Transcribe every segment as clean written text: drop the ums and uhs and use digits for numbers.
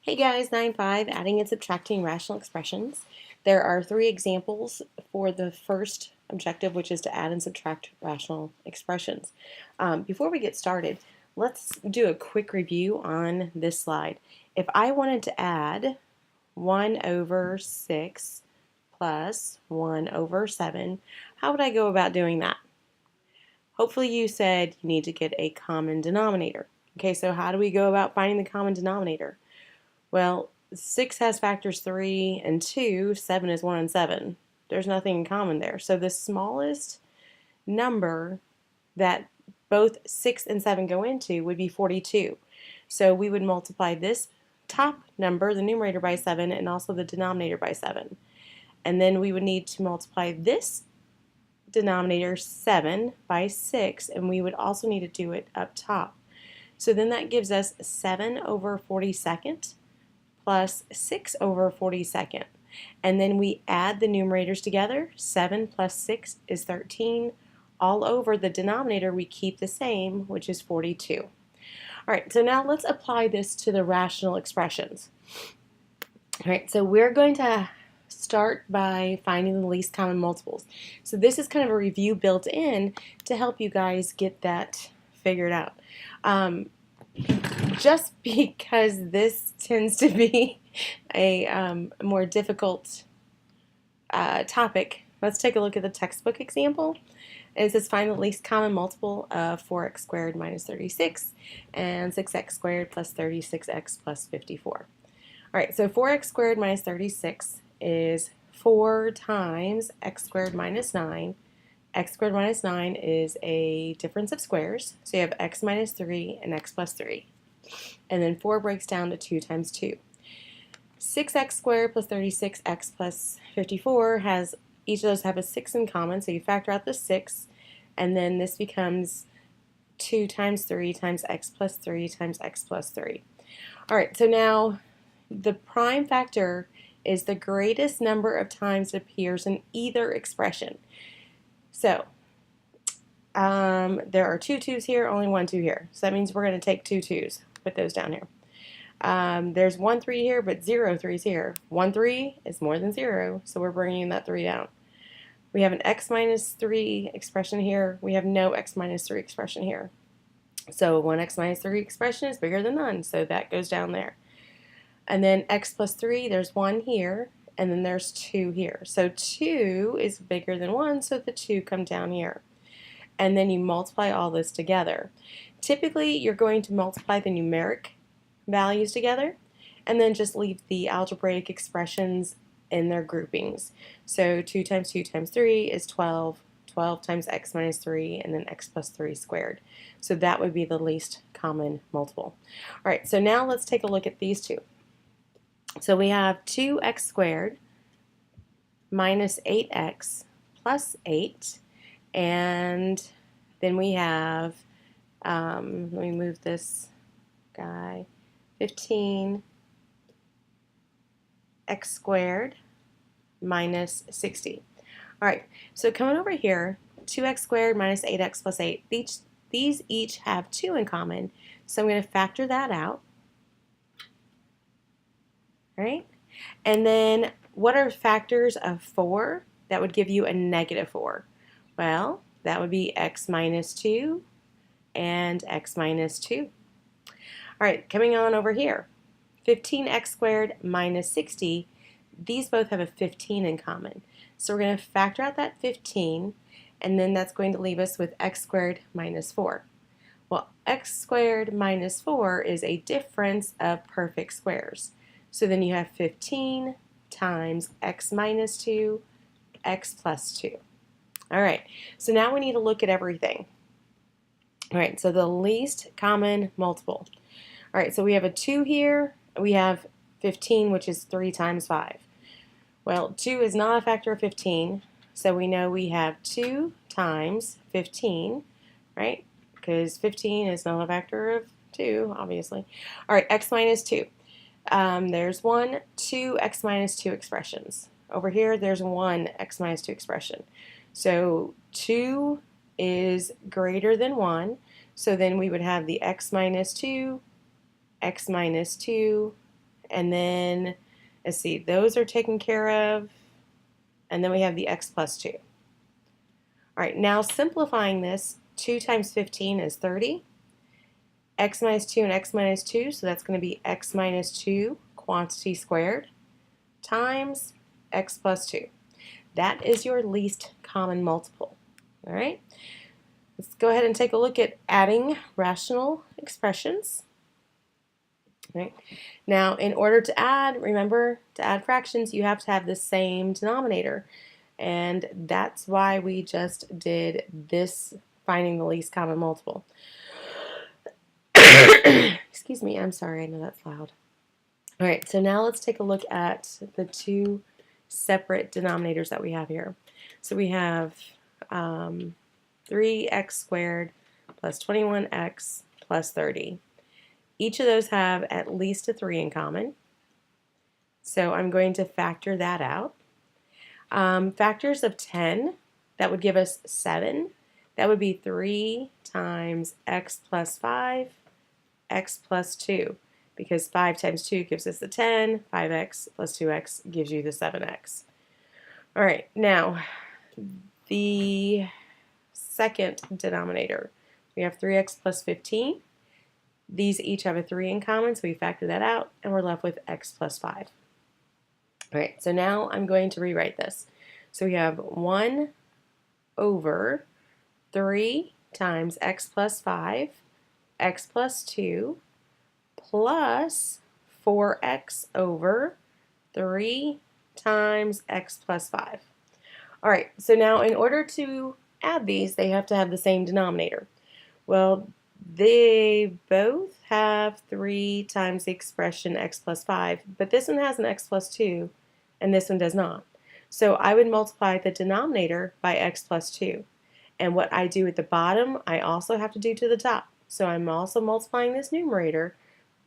Hey guys, 9-5, adding and subtracting rational expressions. There are 3 examples for the first objective, which is to add and subtract rational expressions. Before we get started, let's do a quick review on this slide. If I wanted to add 1 over 6 plus 1 over 7, how would I go about doing that? Hopefully you said you need to get a common denominator. Okay, so how do we go about finding the common denominator? Well, 6 has factors 3 and 2, 7 is 1 and 7. There's nothing in common there. So the smallest number that both 6 and 7 go into would be 42. So we would multiply this top number, the numerator, by 7 and also the denominator by 7. And then we would need to multiply this denominator 7 by 6, and we would also need to do it up top. So then that gives us 7 over 42nd plus 6 over 42nd. And then we add the numerators together. 7 plus 6 is 13. All over the denominator we keep the same, which is 42. All right, so now let's apply this to the rational expressions. All right, so we're going to start by finding the least common multiples. So this is kind of a review built in to help you guys get that figured out. Just because this tends to be a more difficult topic, let's take a look at the textbook example. It says find the least common multiple of 4x squared minus 36 and 6x squared plus 36x plus 54. All right, so 4x squared minus 36 is 4 times x squared minus 9. X squared minus 9 is a difference of squares, so you have x minus 3 and x plus 3. And then 4 breaks down to 2 times 2. 6x squared plus 36x plus 54 has, each of those have a 6 in common, so you factor out the 6, and then this becomes 2 times 3 times x plus 3 times x plus 3. All right, so now the prime factor is the greatest number of times it appears in either expression. So there are 2 2's here, only 1 2 here. So that means we're going to take 2 2's. Put those down here. There's 1 3 here, but 0 3's here. 1 3 is more than 0, so we're bringing that 3 down. We have an x minus 3 expression here. We have no x minus 3 expression here. So 1x minus 3 expression is bigger than none, so that goes down there. And then x plus 3, there's 1 here, and then there's 2 here. So 2 is bigger than 1, so the 2 come down here. And then you multiply all this together. Typically, you're going to multiply the numeric values together and then just leave the algebraic expressions in their groupings. So 2 times 2 times 3 is 12. 12 times x minus 3, and then x plus 3 squared. So that would be the least common multiple. All right, so now let's take a look at these two. So we have 2x squared minus 8x plus 8, and then we have, let me move this guy, 15x squared minus 60. All right, so coming over here, 2x squared minus 8x plus 8, these each have 2 in common, so I'm going to factor that out. Right? And then what are factors of 4 that would give you a negative 4? Well, that would be x minus 2 and x minus 2. All right, coming on over here, 15x squared minus 60, these both have a 15 in common. So we're going to factor out that 15, and then that's going to leave us with x squared minus 4. Well, x squared minus 4 is a difference of perfect squares. So then you have 15 times x minus 2, x plus 2. All right, so now we need to look at everything. All right, so the least common multiple. All right, so we have a 2 here. We have 15, which is 3 times 5. Well, 2 is not a factor of 15, so we know we have 2 times 15, right? Because 15 is not a factor of 2, obviously. All right, x minus 2. There's 2 x minus 2 expressions. Over here, there's 1 x minus 2 expression. So 2 is greater than 1, so then we would have the x minus 2, x minus 2, and then, let's see, those are taken care of, and then we have the x plus 2. All right, now simplifying this, 2 times 15 is 30. X minus 2 and x minus 2, so that's going to be x minus 2 quantity squared times x plus 2. That is your least common multiple. All right, let's go ahead and take a look at adding rational expressions. All right. Now, in order to add, remember, to add fractions, you have to have the same denominator. And that's why we just did this, finding the least common multiple. Excuse me, I'm sorry, I know that's loud. All right, so now let's take a look at the two separate denominators that we have here. So we have 3x squared plus 21x plus 30. Each of those have at least a 3 in common. So I'm going to factor that out. Factors of 10, that would give us 7. That would be 3 times x plus 5, x plus 2. Because 5 times 2 gives us the 10, 5x plus 2x gives you the 7x. All right, now the second denominator. We have 3x plus 15. These each have a 3 in common, so we factor that out, and we're left with x plus 5. All right, so now I'm going to rewrite this. So we have 1 over 3 times x plus 5, x plus 2, plus 4x over 3 times x plus 5. All right, so now in order to add these, they have to have the same denominator. Well, they both have 3 times the expression x plus 5, but this one has an x plus 2, and this one does not. So I would multiply the denominator by x plus 2. And what I do at the bottom, I also have to do to the top. So I'm also multiplying this numerator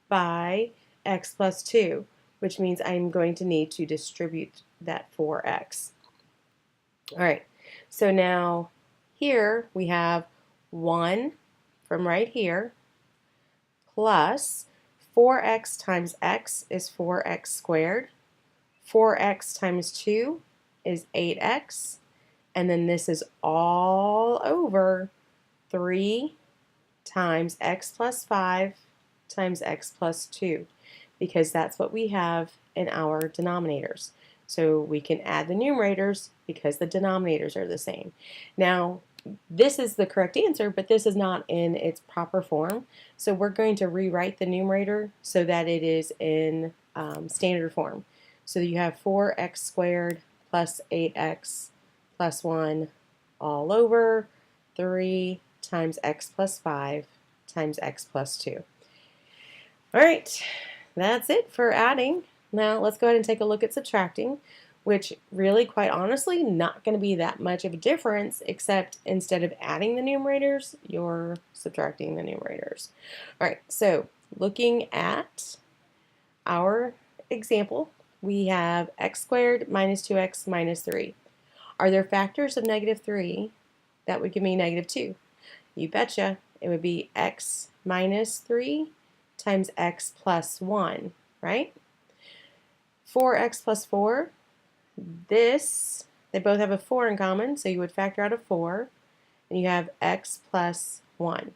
by x plus 2, which means I'm going to need to distribute that 4x. All right, so now here we have 1 from right here plus 4x times x is 4x squared. 4x times 2 is 8x. And then this is all over 3 times x plus 5 times x plus 2, because that's what we have in our denominators. So we can add the numerators because the denominators are the same. Now, this is the correct answer, but this is not in its proper form. So we're going to rewrite the numerator so that it is in standard form. So you have 4x squared plus 8x plus 1 all over 3 times x plus 5 times x plus 2. All right, that's it for adding. Now let's go ahead and take a look at subtracting, which really, quite honestly, not going to be that much of a difference, except instead of adding the numerators, you're subtracting the numerators. All right, so looking at our example, we have x squared minus 2x minus 3. Are there factors of negative 3? That would give me negative 2. You betcha. It would be x minus 3 times x plus 1, right? 4x plus 4, they both have a 4 in common, so you would factor out a 4, and you have x plus 1.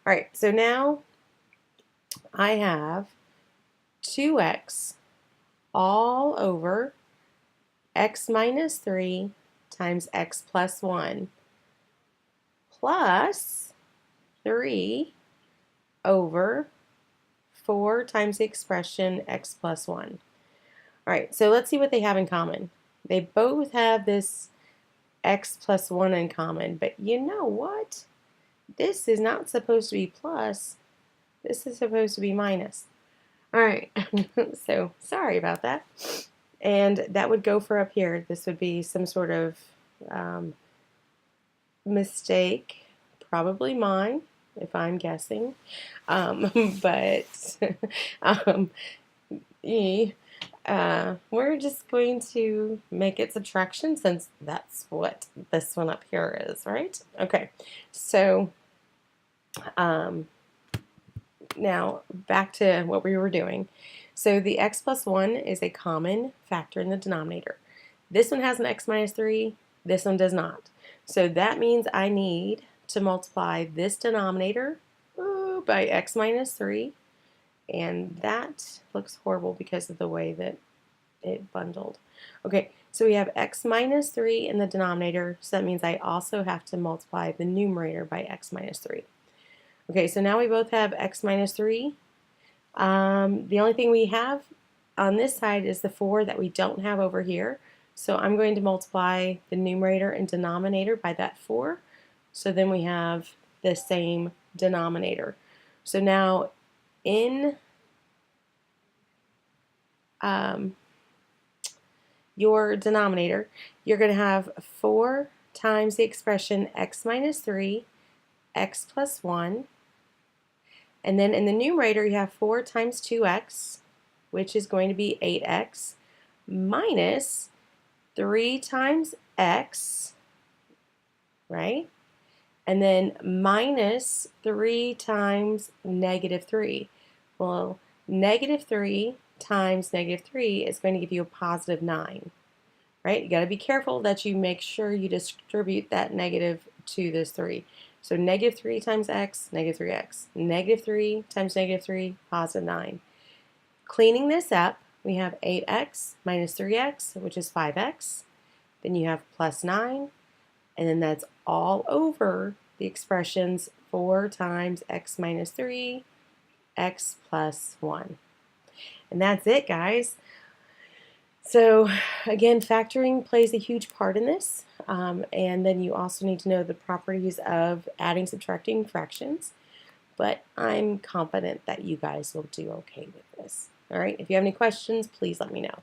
All right, so now I have 2x all over x minus 3 times x plus 1 plus 3 over 4 times the expression x plus 1. All right, so let's see what they have in common. They both have this x plus 1 in common, but you know what? This is not supposed to be plus. This is supposed to be minus. All right, so sorry about that. And that would go for up here. This would be some sort of mistake, probably mine, if I'm guessing. But we're just going to make it subtraction since that's what this one up here is, right? Okay, so now back to what we were doing. So the x plus 1 is a common factor in the denominator. This one has an x minus 3, this one does not. So that means I need to multiply this denominator by x minus 3, and that looks horrible because of the way that it bundled. Okay, so we have x minus 3 in the denominator, so that means I also have to multiply the numerator by x minus 3. Okay, so now we both have x minus 3. The only thing we have on this side is the 4 that we don't have over here. So I'm going to multiply the numerator and denominator by that 4. So then we have the same denominator. So now in your denominator, you're going to have 4 times the expression x minus 3, x plus 1. And then in the numerator, you have 4 times 2x, which is going to be 8x, minus 3 times x, right? And then minus 3 times negative 3. Well, negative 3 times negative 3 is going to give you a positive 9, right? You got to be careful that you make sure you distribute that negative to this 3. So negative 3 times x, negative 3x. Negative 3 times negative 3, positive 9. Cleaning this up, we have 8x minus 3x, which is 5x. Then you have plus 9, and then that's all over the expressions 4 times x minus 3, x plus 1. And that's it, guys. So again, factoring plays a huge part in this, and then you also need to know the properties of adding, subtracting fractions, but I'm confident that you guys will do okay with this. All right, if you have any questions, please let me know.